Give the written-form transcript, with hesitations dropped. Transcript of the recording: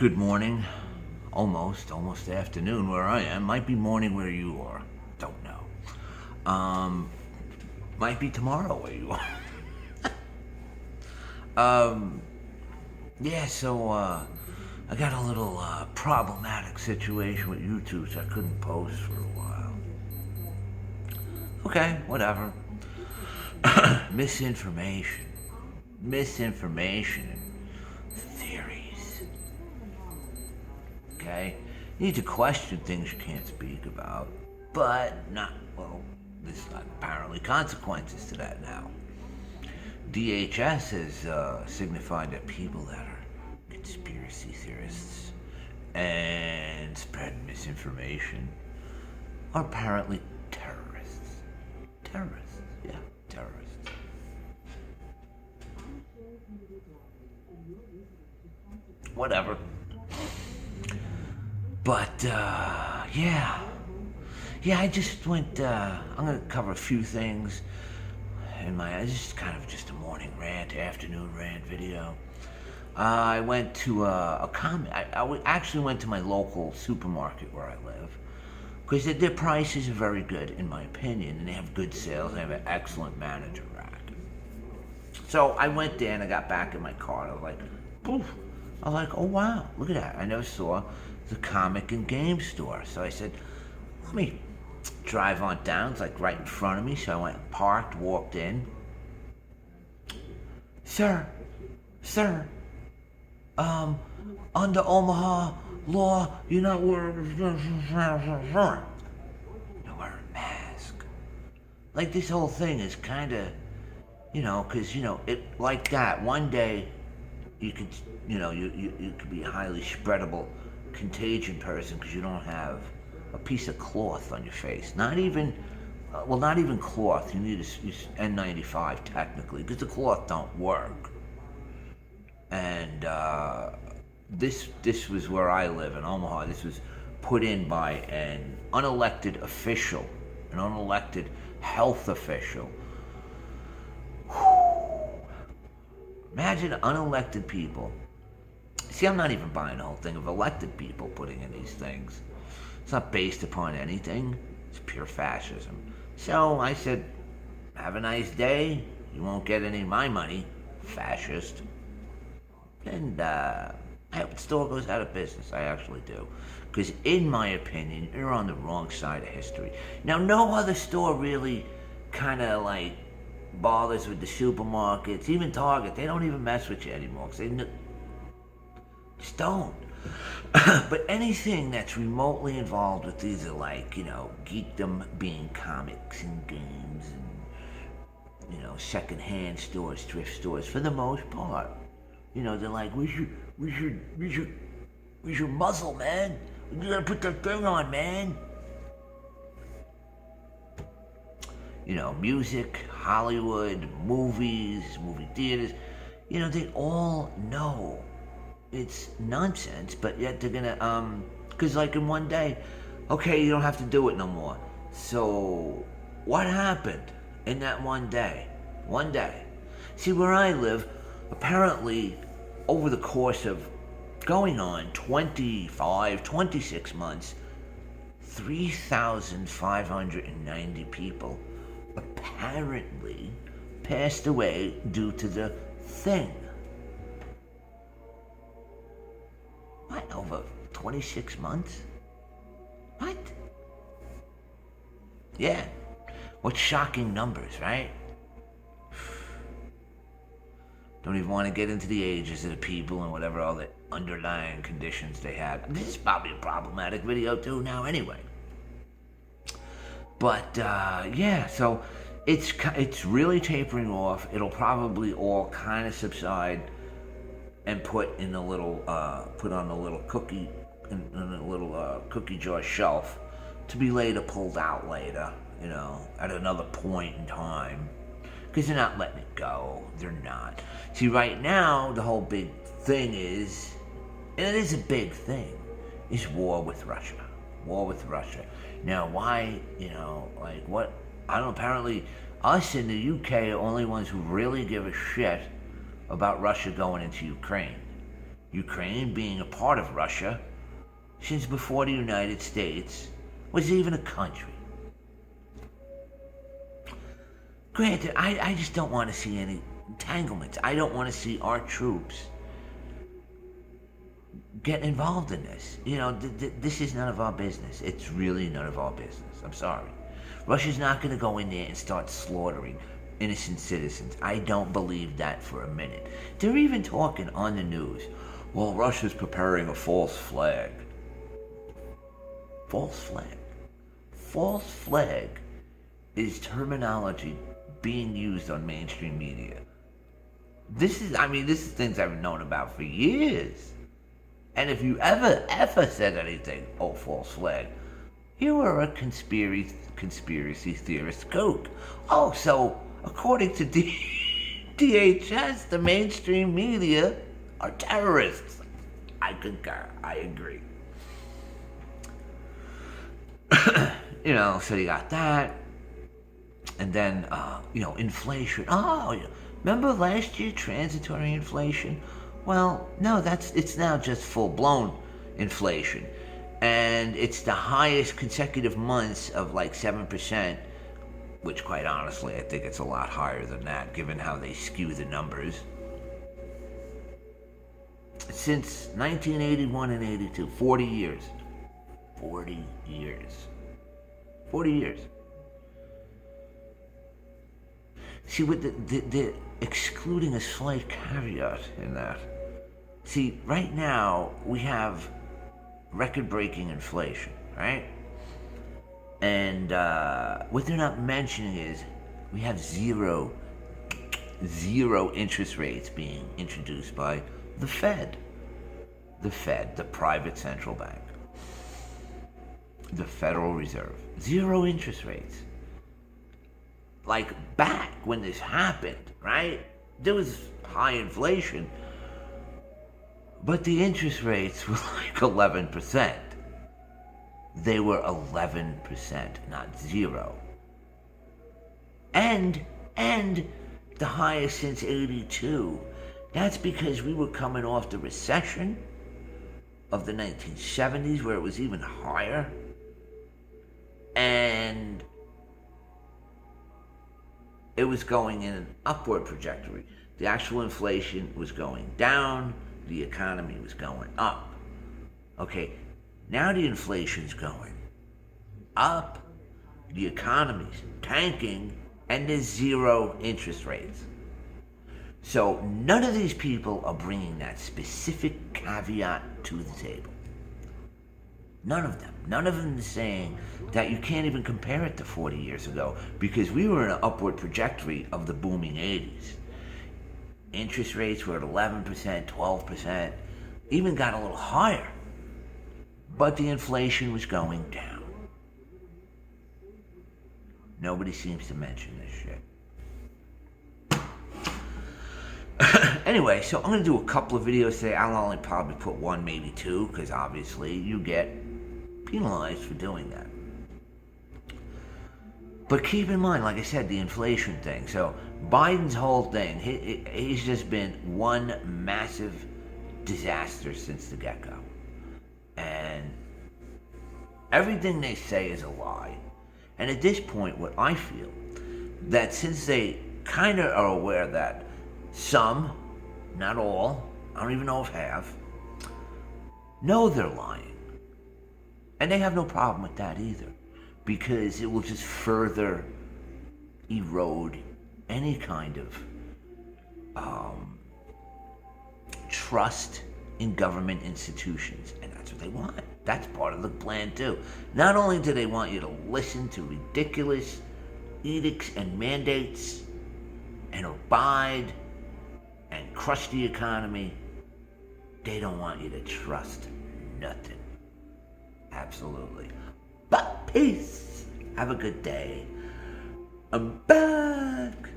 Good morning. Almost afternoon where I am. Might be morning where you are. Don't know. Might be tomorrow where you are. um, yeah, so, I got a little, problematic situation with YouTube, so I couldn't post for a while. Okay, whatever. Misinformation. Misinformation. Theories. Okay? You need to question things you can't speak about, but not, well, there's apparently consequences to that now. DHS has signified that people that are conspiracy theorists and spread misinformation are apparently terrorists. Terrorists, yeah, terrorists. Whatever. But, yeah. Yeah, I just went, I'm gonna cover a few things in my, just kind of just a morning rant, afternoon rant video. I went to actually went to my local supermarket where I live, because their prices are very good, in my opinion, and they have good sales, they have an excellent manager rack. So I went there and I got back in my car and I was like, poof. I was like, oh wow, look at that. I never saw the comic and game store. So I said, let me drive on down. It's like right in front of me. So I went and parked, walked in. Sir, under Omaha law, you're not wearing a mask. Like, this whole thing is kind of, because, it like that. One day, you could, you could be a highly spreadable contagion person because you don't have a piece of cloth on your face. Not even cloth. You need a N95 technically, because the cloth don't work. And this was where I live in Omaha. This was put in by an unelected official, an unelected health official. Imagine unelected people. See, I'm not even buying the whole thing of elected people putting in these things. It's not based upon anything. It's pure fascism. So I said, have a nice day. You won't get any of my money, fascist. And I hope the store goes out of business. I actually do. Because in my opinion, you're on the wrong side of history. Now, no other store really kind of like bothers with the supermarkets. Even Target, they don't even mess with you anymore. Because they just don't. But anything that's remotely involved with these are like, geekdom being comics and games and, secondhand stores, thrift stores, for the most part. They're like, where's your muzzle, man? You gotta put that thing on, man. Music, Hollywood, movies, movie theaters, they all know it's nonsense, but yet they're gonna, because like in one day, okay, you don't have to do it no more. So, what happened in that one day? One day. See, where I live, apparently, over the course of going on 26 months, 3,590 people apparently passed away due to the thing. What, over 26 months? What? Yeah. What shocking numbers, right? Don't even want to get into the ages of the people and whatever all the underlying conditions they had. This is probably a problematic video too now anyway. But, yeah, so it's really tapering off. It'll probably all kind of subside and put on a little cookie, in a little cookie jar shelf to be later pulled out later, at another point in time. Because they're not letting it go. They're not. See, right now, the whole big thing is, and it is a big thing, is war with Russia. War with Russia. Now, why, what? I don't know, apparently, us in the UK are only ones who really give a shit about Russia going into Ukraine. Ukraine being a part of Russia since before the United States was even a country. Granted, I just don't want to see any entanglements. I don't want to see our troops get involved in this. This is none of our business. It's really none of our business. I'm sorry. Russia's not going to go in there and start slaughtering innocent citizens. I don't believe that for a minute. They're even talking on the news. Well, Russia's preparing a false flag. False flag. False flag is terminology being used on mainstream media. This is things I've known about for years. And if you ever said anything, oh, false flag, you are a conspiracy theorist kook. Oh, so according to DHS, the mainstream media are terrorists. I concur. I agree. So you got that. And then, inflation. Oh, remember last year, transitory inflation? Well, no, it's now just full-blown inflation. And it's the highest consecutive months of like 7%, which quite honestly, I think it's a lot higher than that, given how they skew the numbers. Since 1981 and 82, 40 years. 40 years. 40 years. See, with the excluding a slight caveat in that. See, right now, we have record-breaking inflation, right? And what they're not mentioning is we have zero interest rates being introduced by the Fed. The Fed, the private central bank. The Federal Reserve. Zero interest rates. Like back when this happened, right? There was high inflation, but the interest rates were like 11%. They were 11%, not zero. And the highest since 82. That's because we were coming off the recession of the 1970s, where it was even higher. And it was going in an upward trajectory. The actual inflation was going down. The economy was going up. Okay, now the inflation's going up. The economy's tanking. And there's zero interest rates. So none of these people are bringing that specific caveat to the table. None of them. None of them is saying that you can't even compare it to 40 years ago, because we were in an upward trajectory of the booming 80s. Interest rates were at 11%, 12%, even got a little higher. But the inflation was going down. Nobody seems to mention this shit. Anyway, so I'm going to do a couple of videos today. I'll only probably put one, maybe two, because obviously you get penalized for doing that. But keep in mind, like I said, the inflation thing. So Biden's whole thing, he's just been one massive disaster since the get-go. And everything they say is a lie. And at this point, what I feel, that since they kind of are aware that some, not all, I don't even know if half, know they're lying. And they have no problem with that either, because it will just further erode any kind of trust in government institutions. And that's what they want. That's part of the plan too. Not only do they want you to listen to ridiculous edicts and mandates and abide and crush the economy, they don't want you to trust nothing. Absolutely. But peace. Have a good day. I'm back.